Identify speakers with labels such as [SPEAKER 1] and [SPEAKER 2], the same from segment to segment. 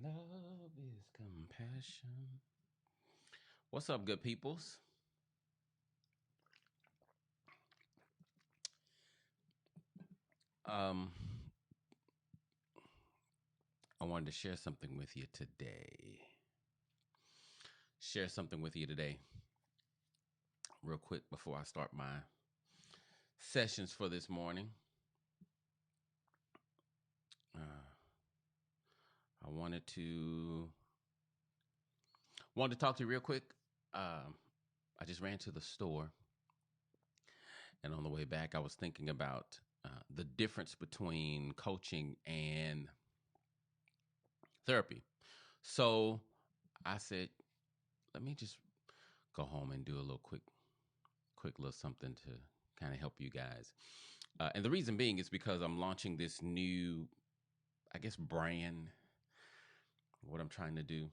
[SPEAKER 1] Love is compassion. What's up, good peoples? Um, I wanted to share something with you today. Real quick, before I start my sessions for this morning. I wanted to talk to you real quick. I just ran to the store, and on the way back, I was thinking about the difference between coaching and therapy. So I said, let me just go home and do a little quick little something to kind of help you guys. And the reason being is because I'm launching this new, I guess, brand. What I'm trying to do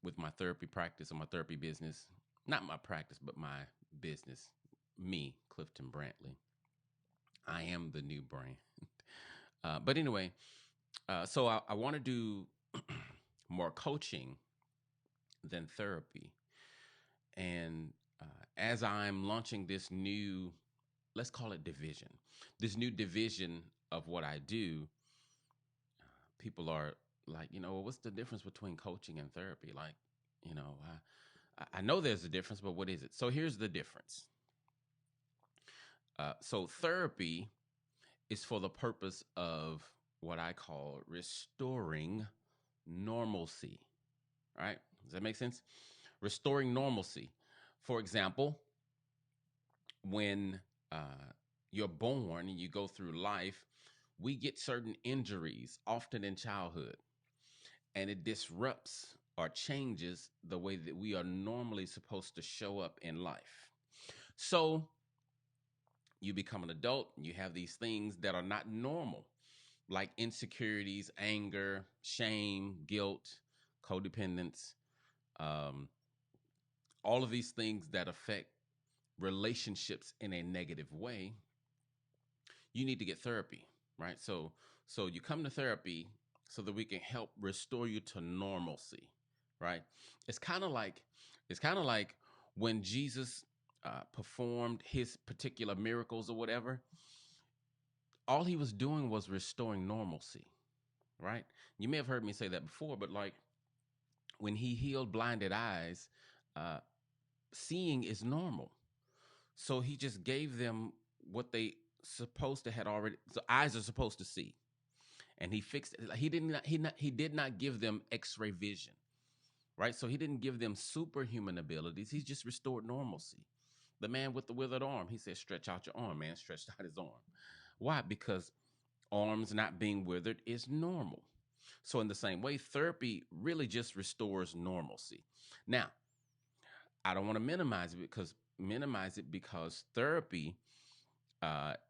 [SPEAKER 1] with my therapy practice and my therapy business, not my practice, but my business, me, Clifton Brantley. I am the new brand. But anyway, so I want to do more coaching than therapy. And as I'm launching this new, let's call it division, this new division of what I do, people are like, what's the difference between coaching and therapy? Like, I know there's a difference, but what is it? So here's the difference. So therapy is for the purpose of what I call restoring normalcy, right? Does that make sense? Restoring normalcy. For example, when you're born and you go through life, we get certain injuries, often in childhood, and it disrupts or changes the way that we are normally supposed to show up in life. So you become an adult and you have these things that are not normal, like insecurities, anger, shame, guilt, codependence, all of these things that affect relationships in a negative way. You need to get therapy, right? So you come to therapy so that we can help restore you to normalcy, right? It's kind of like when Jesus performed his particular miracles or whatever. All he was doing was restoring normalcy, right? You may have heard me say that before, but like when he healed blinded eyes, seeing is normal. So he just gave them what they supposed to had already. So eyes are supposed to see, and he fixed it. He did not give them X-ray vision, right? So he didn't give them superhuman abilities. He just restored normalcy. The man with the withered arm, he said, "Stretch out your arm." Man stretched out his arm. Why? Because arms not being withered is normal. So in the same way, therapy really just restores normalcy. Now, I don't want to minimize it because therapy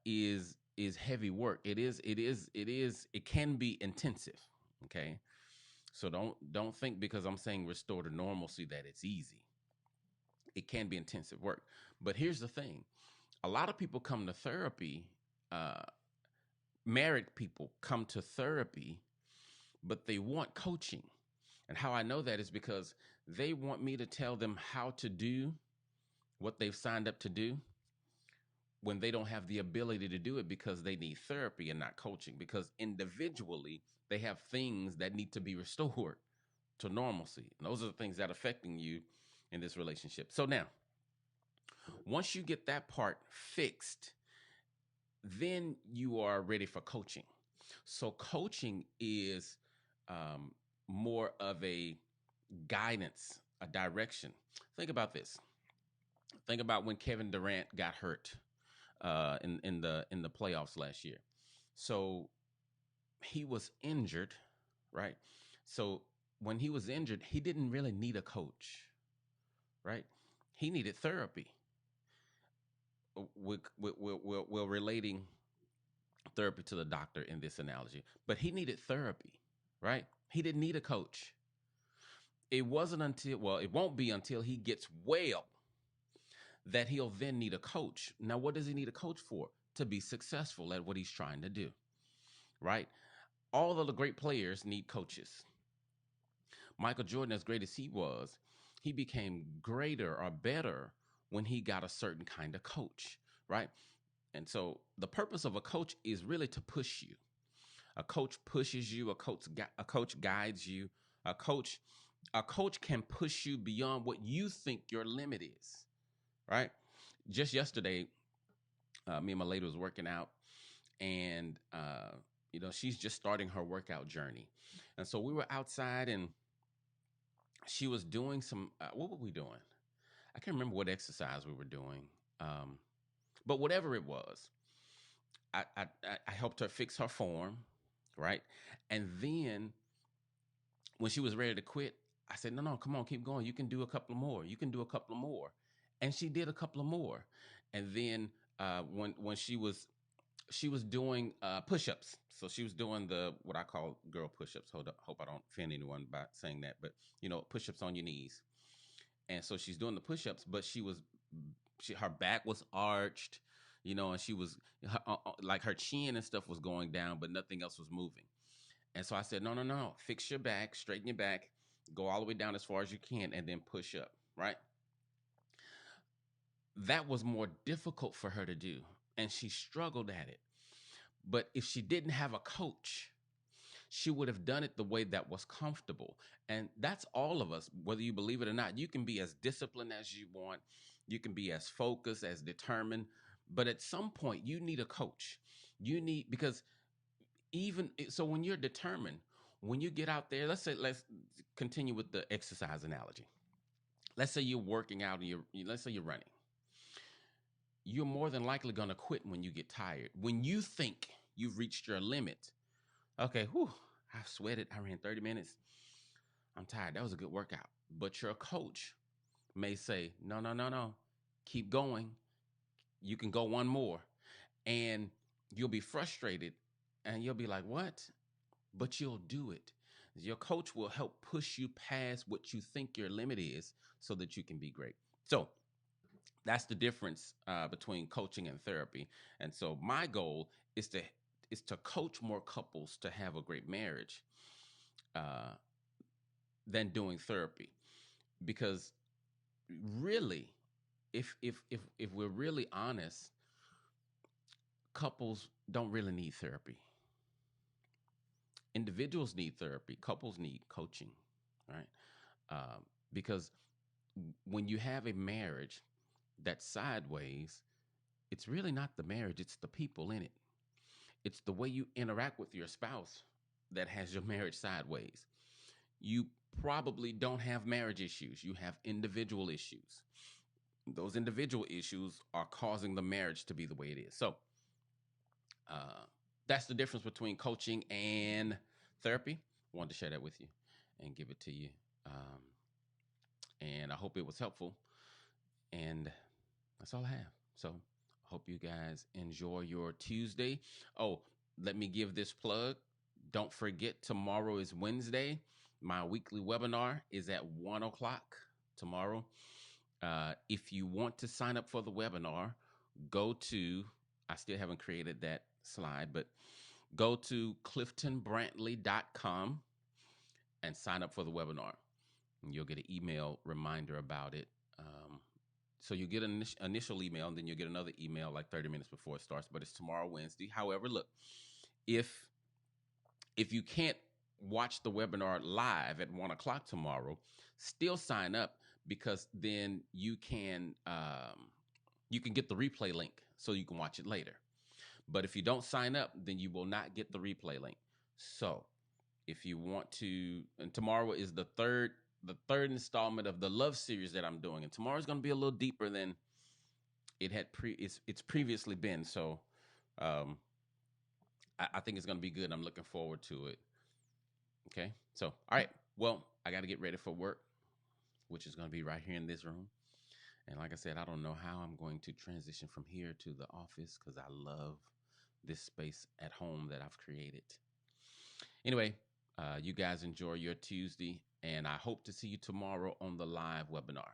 [SPEAKER 1] is heavy work. It can be intensive. Okay, so don't think because I'm saying restore to normalcy that it's easy. It can be intensive work. But here's the thing: a lot of people come to therapy. Married people come to therapy, but they want coaching. And how I know that is because they want me to tell them how to do what they've signed up to do when they don't have the ability to do it because they need therapy and not coaching, because individually they have things that need to be restored to normalcy. And those are the things that are affecting you in this relationship. So now, once you get that part fixed, then you are ready for coaching. So coaching is more of a guidance, a direction. Think about this. Think about when Kevin Durant got hurt in the playoffs last year. So he was injured, right? So when he was injured, he didn't really need a coach, right? He needed therapy. We're relating therapy to the doctor in this analogy, but he needed therapy, right? He didn't need a coach. It won't be until he gets well that he'll then need a coach. Now, what does he need a coach for? To be successful at what he's trying to do, right? All of the great players need coaches. Michael Jordan, as great as he was, he became greater or better when he got a certain kind of coach, right? And so the purpose of a coach is really to push you. A coach pushes you, a coach guides you. A coach a coach can push you beyond what you think your limit is, right? Just yesterday, me and my lady was working out, and she's just starting her workout journey, and so we were outside, and she was doing some. What were we doing? I can't remember what exercise we were doing, um, but whatever it was, I helped her fix her form, right? And then when she was ready to quit, I said, "No, no, come on, keep going. You can do a couple more. You can do a couple more." And she did a couple of more. And then when she was doing push-ups. So she was doing the what I call girl push-ups. Hold up, hope I don't offend anyone by saying that, but push-ups on your knees. And so she's doing the push-ups, but her back was arched, and she was like her chin and stuff was going down, but nothing else was moving. And so I said, no, no, no, fix your back, straighten your back, go all the way down as far as you can, and then push up, right? That was more difficult for her to do, and she struggled at it. But if she didn't have a coach, she would have done it the way that was comfortable. And that's all of us, whether you believe it or not. You can be as disciplined as you want, you can be as focused, as determined, but at some point, you need a coach. Because even so, when you're determined, when you get out there, let's continue with the exercise analogy. Let's say you're working out and let's say you're running. You're more than likely going to quit when you get tired. When you think you've reached your limit, okay, whew, I've sweated. I ran 30 minutes. I'm tired. That was a good workout. But your coach may say, no, no, no, no. Keep going. You can go one more. And you'll be frustrated and you'll be like, what? But you'll do it. Your coach will help push you past what you think your limit is so that you can be great. So that's the difference between coaching and therapy. And so my goal is to coach more couples to have a great marriage uh, than doing therapy, because really, if we're really honest, couples don't really need therapy. Individuals need therapy. Couples need coaching, right? Because when you have a marriage that's sideways, it's really not the marriage; it's the people in it. It's the way you interact with your spouse that has your marriage sideways. You probably don't have marriage issues, you have individual issues. Those individual issues are causing the marriage to be the way it is. So, uh, that's the difference between coaching and therapy. I wanted to share that with you and give it to you. Um, and I hope it was helpful. And that's all I have. So, hope you guys enjoy your Tuesday. Oh, let me give this plug. Don't forget, tomorrow is Wednesday. My weekly webinar is at 1 o'clock tomorrow. If you want to sign up for the webinar, go to, I still haven't created that slide, but go to cliftonbrantley.com and sign up for the webinar. And you'll get an email reminder about it. So you get an initial email, and then you'll get another email like 30 minutes before it starts. But it's tomorrow, Wednesday. However, look, if you can't watch the webinar live at 1 o'clock tomorrow, still sign up, because then you can get the replay link so you can watch it later. But if you don't sign up, then you will not get the replay link. So if you want to, and tomorrow is the third installment of the love series that I'm doing, and tomorrow's going to be a little deeper than it had it's previously been. So I think it's going to be good. I'm looking forward to it. Okay. So, all right. Well, I got to get ready for work, which is going to be right here in this room. And like I said, I don't know how I'm going to transition from here to the office, because I love this space at home that I've created. Anyway, you guys enjoy your Tuesday, and I hope to see you tomorrow on the live webinar.